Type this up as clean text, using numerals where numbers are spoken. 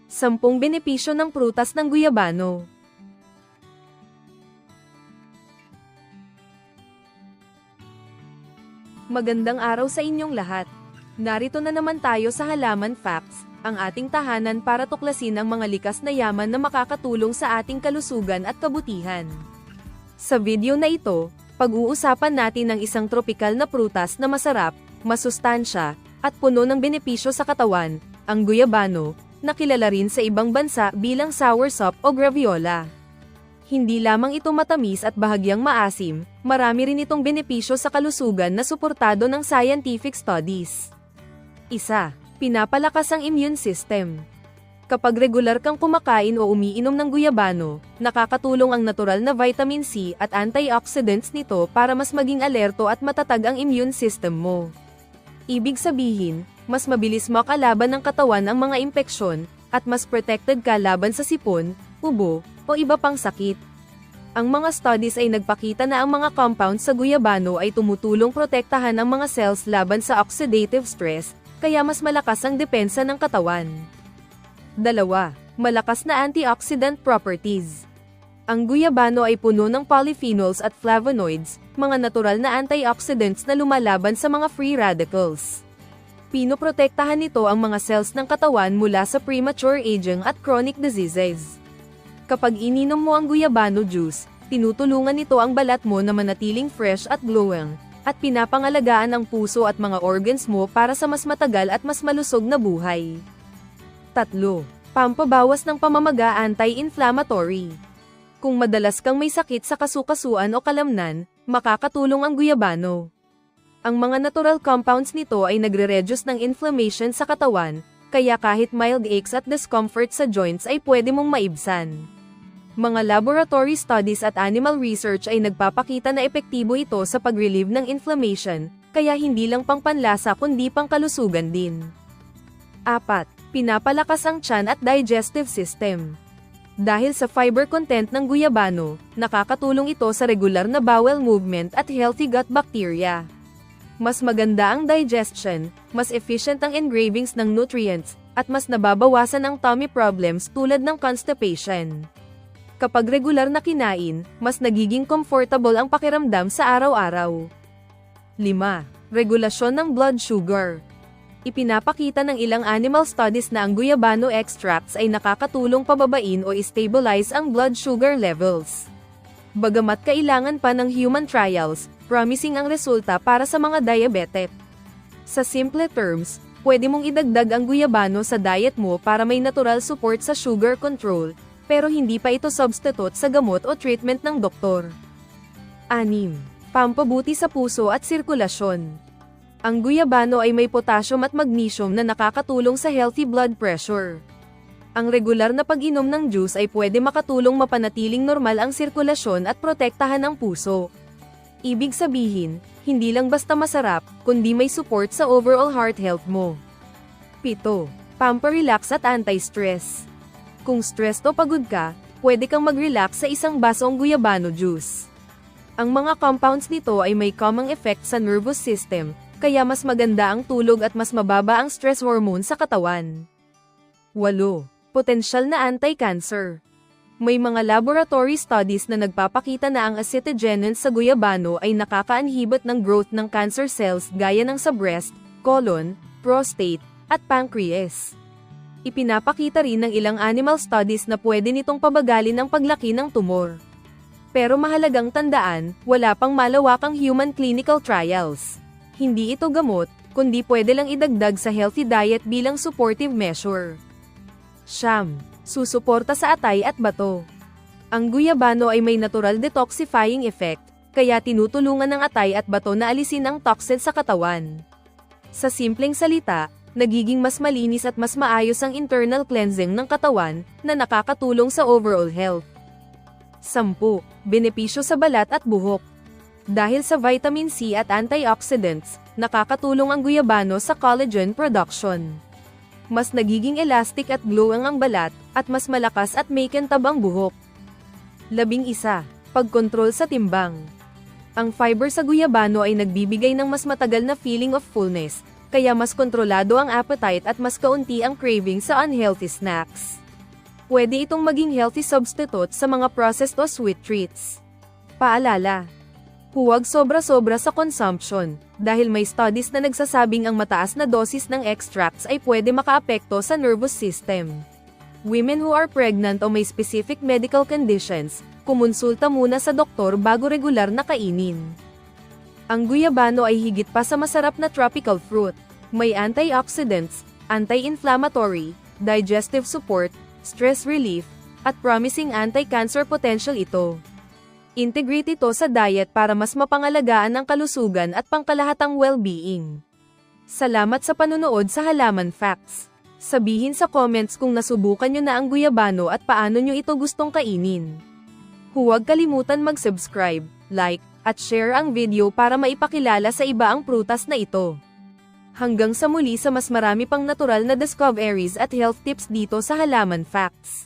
10 benepisyo ng prutas ng guyabano. Magandang araw sa inyong lahat. Narito na naman tayo sa Halaman Facts, ang ating tahanan para tuklasin ang mga likas na yaman na makakatulong sa ating kalusugan at kabutihan. Sa video na ito, pag-uusapan natin ang isang tropikal na prutas na masarap, masustansya, at puno ng benepisyo sa katawan, ang guyabano, na kilala rin sa ibang bansa bilang soursop o graviola. Hindi lamang ito matamis at bahagyang maasim, marami rin itong benepisyo sa kalusugan na suportado ng scientific studies. 1. Pinapalakas ang immune system. Kapag regular kang kumakain o umiinom ng guyabano, nakakatulong ang natural na vitamin C at antioxidants nito para mas maging alerto at matatag ang immune system mo. Ibig sabihin, mas mabilis makalaban ng katawan ang mga impeksyon, at mas protected ka laban sa sipon, ubo, o iba pang sakit. Ang mga studies ay nagpakita na ang mga compounds sa guyabano ay tumutulong protektahan ang mga cells laban sa oxidative stress, kaya mas malakas ang depensa ng katawan. 2. Malakas na antioxidant properties. Ang guyabano ay puno ng polyphenols at flavonoids, mga natural na antioxidants na lumalaban sa mga free radicals. Pinoprotektahan nito ang mga cells ng katawan mula sa premature aging at chronic diseases. Kapag ininom mo ang guyabano juice, tinutulungan nito ang balat mo na manatiling fresh at glowing, at pinapangalagaan ang puso at mga organs mo para sa mas matagal at mas malusog na buhay. 3. Pampabawas ng pamamaga, anti-inflammatory. Kung madalas kang may sakit sa kasukasuan o kalamnan, makakatulong ang guyabano. Ang mga natural compounds nito ay nagre-reduce ng inflammation sa katawan, kaya kahit mild aches at discomfort sa joints ay pwede mong maibsan. Mga laboratory studies at animal research ay nagpapakita na epektibo ito sa pag-relieve ng inflammation, kaya hindi lang pangpanlasa kundi pangkalusugan din. 4. Pinapalakas ang tiyan at digestive system. Dahil sa fiber content ng guyabano, nakakatulong ito sa regular na bowel movement at healthy gut bacteria. Mas maganda ang digestion, mas efficient ang engravings ng nutrients, at mas nababawasan ang tummy problems tulad ng constipation. Kapag regular na kinain, mas nagiging comfortable ang pakiramdam sa araw-araw. 5. Regulasyon ng blood sugar. Ipinapakita ng ilang animal studies na ang guyabano extracts ay nakakatulong pababain o stabilize ang blood sugar levels. Bagamat kailangan pa ng human trials, promising ang resulta para sa mga diabetic. Sa simple terms, pwede mong idagdag ang guyabano sa diet mo para may natural support sa sugar control, pero hindi pa ito substitute sa gamot o treatment ng doktor. 6. Pampabuti sa puso at sirkulasyon. Ang guyabano ay may potassium at magnesium na nakakatulong sa healthy blood pressure. Ang regular na pag-inom ng juice ay pwede makatulong mapanatiling normal ang sirkulasyon at protektahan ang puso. Ibig sabihin, hindi lang basta masarap, kundi may support sa overall heart health mo. 7. Pamparelax at anti-stress. Kung stressed o pagod ka, pwede kang mag-relax sa isang basong guyabano juice. Ang mga compounds nito ay may calming effect sa nervous system, kaya mas maganda ang tulog at mas mababa ang stress hormone sa katawan. 8. Potensyal na anti-cancer. May mga laboratory studies na nagpapakita na ang acetogenins sa guyabano ay nakakaanhibot ng growth ng cancer cells gaya ng sa breast, colon, prostate, at pancreas. Ipinapakita rin ng ilang animal studies na pwede nitong pabagalin ang paglaki ng tumor. Pero mahalagang tandaan, wala pang malawakang human clinical trials. Hindi ito gamot, kundi pwede lang idagdag sa healthy diet bilang supportive measure. 9. Susuporta sa atay at bato. Ang guyabano ay may natural detoxifying effect, kaya tinutulungan ng atay at bato na alisin ang toxin sa katawan. Sa simpleng salita, nagiging mas malinis at mas maayos ang internal cleansing ng katawan, na nakakatulong sa overall health. 10. Benepisyo sa balat at buhok. Dahil sa vitamin C at antioxidants, nakakatulong ang guyabano sa collagen production. Mas nagiging elastic at glowing ang balat, at mas malakas at may kintab ang buhok. 11. Pagkontrol sa timbang. Ang fiber sa guyabano ay nagbibigay ng mas matagal na feeling of fullness, kaya mas kontrolado ang appetite at mas kaunti ang craving sa unhealthy snacks. Pwede itong maging healthy substitute sa mga processed o sweet treats. Paalala: huwag sobra-sobra sa consumption, dahil may studies na nagsasabing ang mataas na dosis ng extracts ay pwede makaapekto sa nervous system. Women who are pregnant o may specific medical conditions, kumonsulta muna sa doktor bago regular na kainin. Ang guyabano ay higit pa sa masarap na tropical fruit. May antioxidants, anti-inflammatory, digestive support, stress relief, at promising anti-cancer potential ito. Integrate ito sa diet para mas mapangalagaan ang kalusugan at pangkalahatang well-being. Salamat sa panunood sa Halaman Facts. Sabihin sa comments kung nasubukan nyo na ang guyabano at paano nyo ito gustong kainin. Huwag kalimutan mag-subscribe, like, at share ang video para maipakilala sa iba ang prutas na ito. Hanggang sa muli sa mas marami pang natural na discoveries at health tips dito sa Halaman Facts.